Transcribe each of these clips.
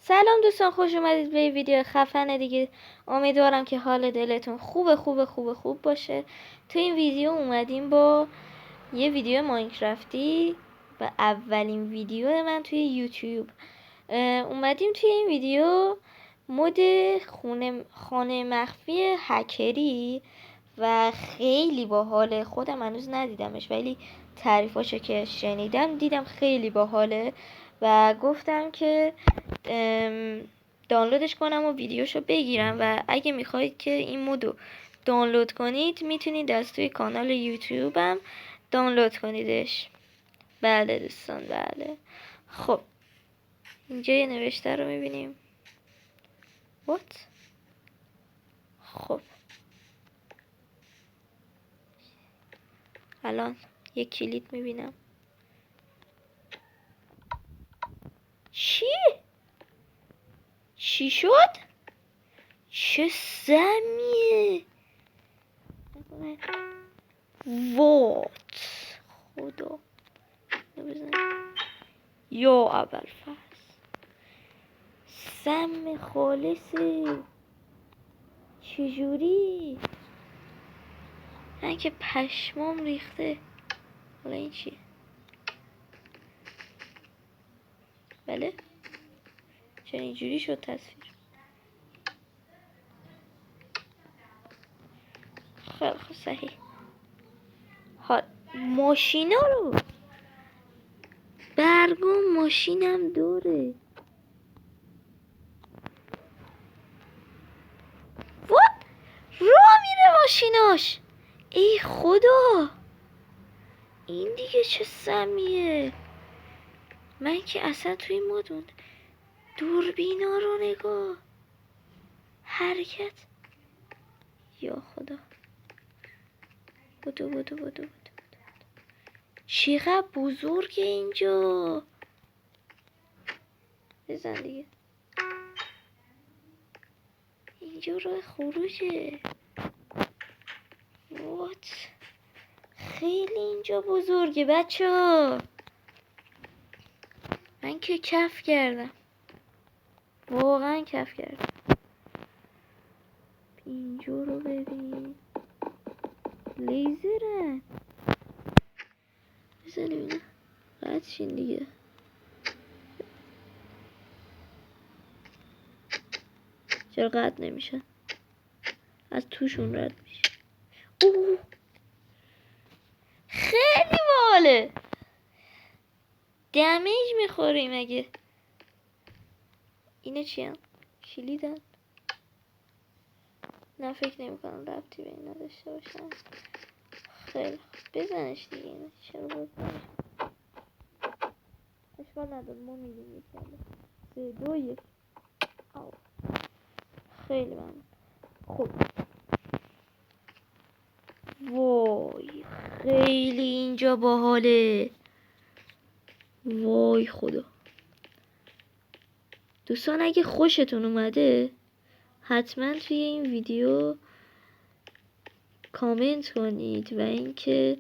سلام دوستان، خوش اومدید به ویدیو خفن دیگه. امیدوارم که حال دلتون خوب باشه. تو این ویدیو اومدیم با یه ویدیو ماینکرافتی و اولین ویدیو من توی یوتیوب. اومدیم توی این ویدیو مود خانه مخفی هکری و خیلی باحاله. خودم هنوز ندیدمش ولی تعریفاشو که شنیدم دیدم خیلی باحاله و گفتم که دانلودش کنم و ویدیوشو بگیرم. و اگه میخواید که این مودو دانلود کنید میتونید از توی کانال یوتیوبم دانلود کنیدش. بله دوستان، بله. خب اینجا یه نوشته رو میبینیم. What؟ خب الان یه کلید میبینم. چی شد؟ چه سمیه؟ وات خدا یا اول فصل سم خالصه. چجوری؟ من که پشمام ریخته. حالا این چیه؟ بله چرا اینجوری شد تصویر؟ خیلی خوب، صحیح. حال ماشینا رو برگم ماشینم داره. وات راه میره ماشیناش. ای خدا، این دیگه چه سمیه. من که اصلا توی مدون دوربینا رو نگاه، حرکت، یا خدا. بودو. چقدر بزرگه اینجا. بزن دیگه. اینجا راه خروجه. وات خیلی اینجا بزرگه بچه ها. من که کف کردم، واقعا کف کردم. اینجا رو ببین، لیزرن. بزنیم اینا قد شین دیگه. چرا قد نمیشن؟ از توشون رد میشه. اوه خیلی باله. دمیج میخوریم اگه. اینا چی هم؟ کلیدن؟ نه فکر نمی کنم ربطی به اینا داشته باشن. خیلی بزنش دیگه. اینا چرا بزنش؟ اشکال نداره، ما میدیم یکم. 3 2 1. خیلی ممنون. خب وای خیلی اینجا باحاله. وای خدا. دوستان اگه خوشتون اومده حتما توی این ویدیو کامنت کنید و اینکه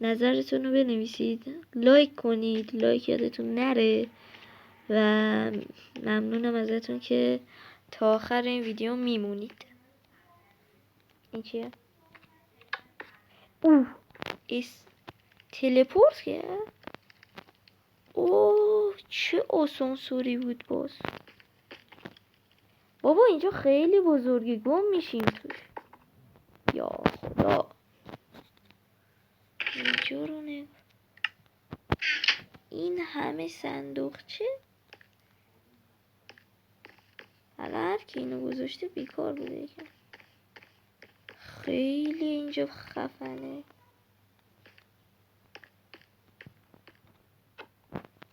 نظرتون رو بنویسید. لایک کنید، لایک یادتون نره. و ممنونم ازتون که تا آخر این ویدیو میمونید. این چیه؟ تلپورت کرد. اوه چه آسانسوری بود باز. بابا اینجا خیلی بزرگه، گم میشیم توش. یا خدا. اینجا رو نگاه، این همه صندوقچه. حالا هر کی اینو گذاشته بیکار بوده یکم. خیلی اینجا خفنه.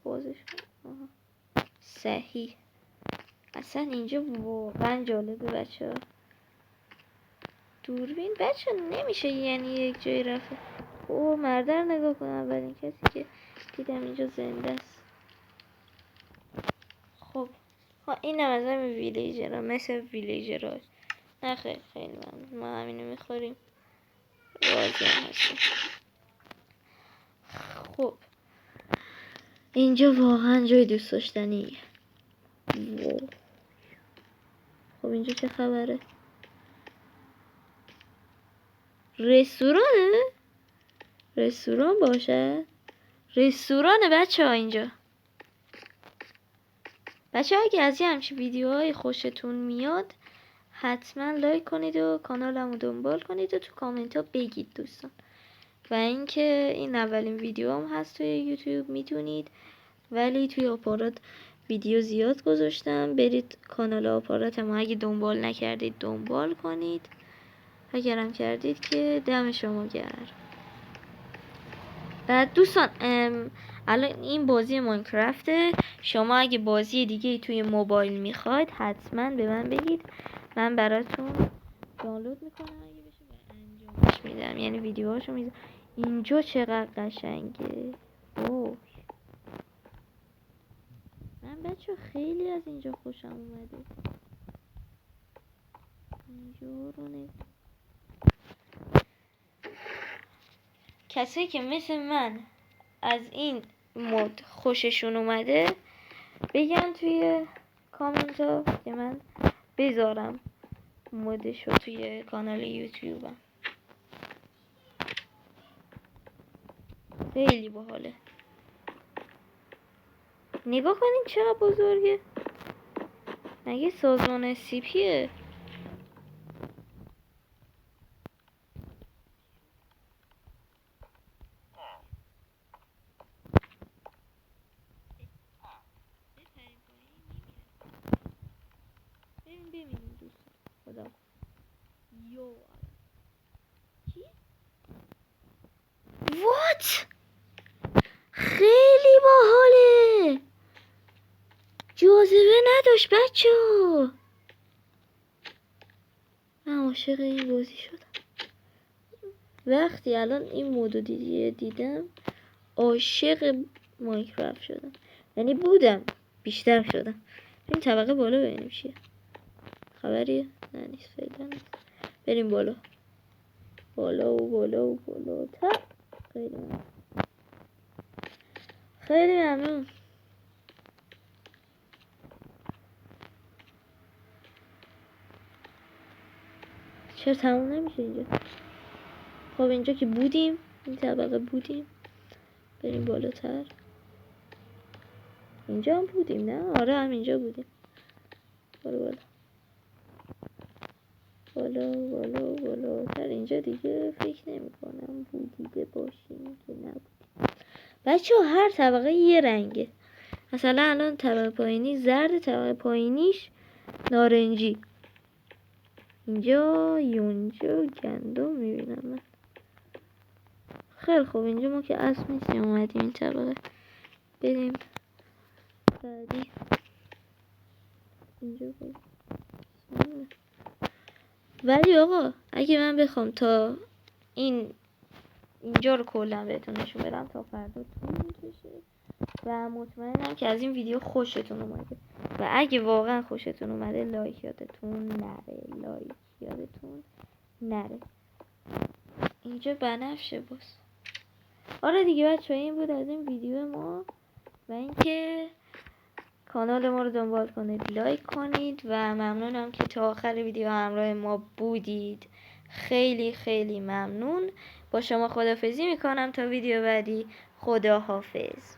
بازش کن. صحیح. اصلا اینجا واقعا جالبه بچه ها. دوربین بچه نمیشه یعنی یک جایی رفته. اوه مردر نگاه کن، اولین کسی که دیدم اینجا زنده است. خب این هم از همین ویلیجر ها، مثل ویلیجر ها. نه خیلی ممنون، ما همینو میخوریم. راضی هم هستیم. خب اینجا واقعا جای دوست داشتنیه. خب اینجا چه خبره؟ رستورانه؟ رستوران باشه؟ رستورانه بچه ها اینجا. بچه ها اگه از یه همچین ویدیوهای خوشتون میاد حتما لایک کنید و کانالمو دنبال کنید و تو کامنت ها بگید دوستان. و اینکه این اولین ویدیو هم هست توی یوتیوب میدونید، ولی توی آپارات ویدیو زیاد گذاشتم. برید کانال آپاراتمو اگه دنبال نکردید دنبال کنید، اگرم کردید که دم شما گرم. دوستان الان این بازی ماینکرافته. شما اگه بازی دیگه توی موبایل میخواید حتما به من بگید، من براتون دانلود میکنم، اگه بشه به انجامش میدم، یعنی ویدیوهاشو میدم. اینجا چقدر قشنگه. اوه من بچه خیلی از اینجا خوشم اومده. اینجا رو کسایی که مثل من از این مود خوششون اومده بگن توی کامنت ها که من بذارم مودشو توی کانال یوتیوبم. خیلی باحاله. نگاه کنین چقدر بزرگه. مگه سازمان سیپیه؟ ببینیم دوستان. خدا یو چی؟ وات؟ خیلی باحاله. جاذبه نداشت بچه ها. من عاشق این بازی شدم. وقتی الان این مودو دیدم عاشق ماینکرافت شدم. یعنی بودم بیشتر شدم. این طبقه بالا ببینیم چیه. خبریه؟ نه نیست فعلا نیست. بریم بالا. بالا و بالا و بالا تا. خیلی ممنون. چرا تموم نمیشه اینجا؟ خب اینجا که بودیم، این طبقه بودیم، بریم بالاتر. اینجا هم بودیم نه؟ آره هم اینجا بودیم. بالا بالا بالا بالاتر. اینجا دیگه فکر نمی کنم بودیده باشیم که نبودیم. بچه ها هر طبقه یه رنگه. مثلا الان طبقه پایینی زرد، طبقه پایینیش نارنجی. اینجا یونجا گندم میبینم من. خیلی خوب اینجا ما که اصل نیستیم اومدیم این طبقه. بریم بعدی. اینجا بود. ولی آقا اگه من بخوام تا اینجا رو کلا بهتون نشون بدم تا فردا طول میکشه و مطمئنم که از این ویدیو خوشتون اومده و اگه واقعا خوشتون اومده لایک یادتون نره. اینجا بنفشه باز. آره دیگه بچه این بود از این ویدیو ما و اینکه کانال ما رو دنبال کنید، لایک کنید و ممنونم که تا آخر ویدیو همراه ما بودید. خیلی خیلی ممنون. با شما خداحافظی میکنم تا ویدیو بعدی. خدا حافظ.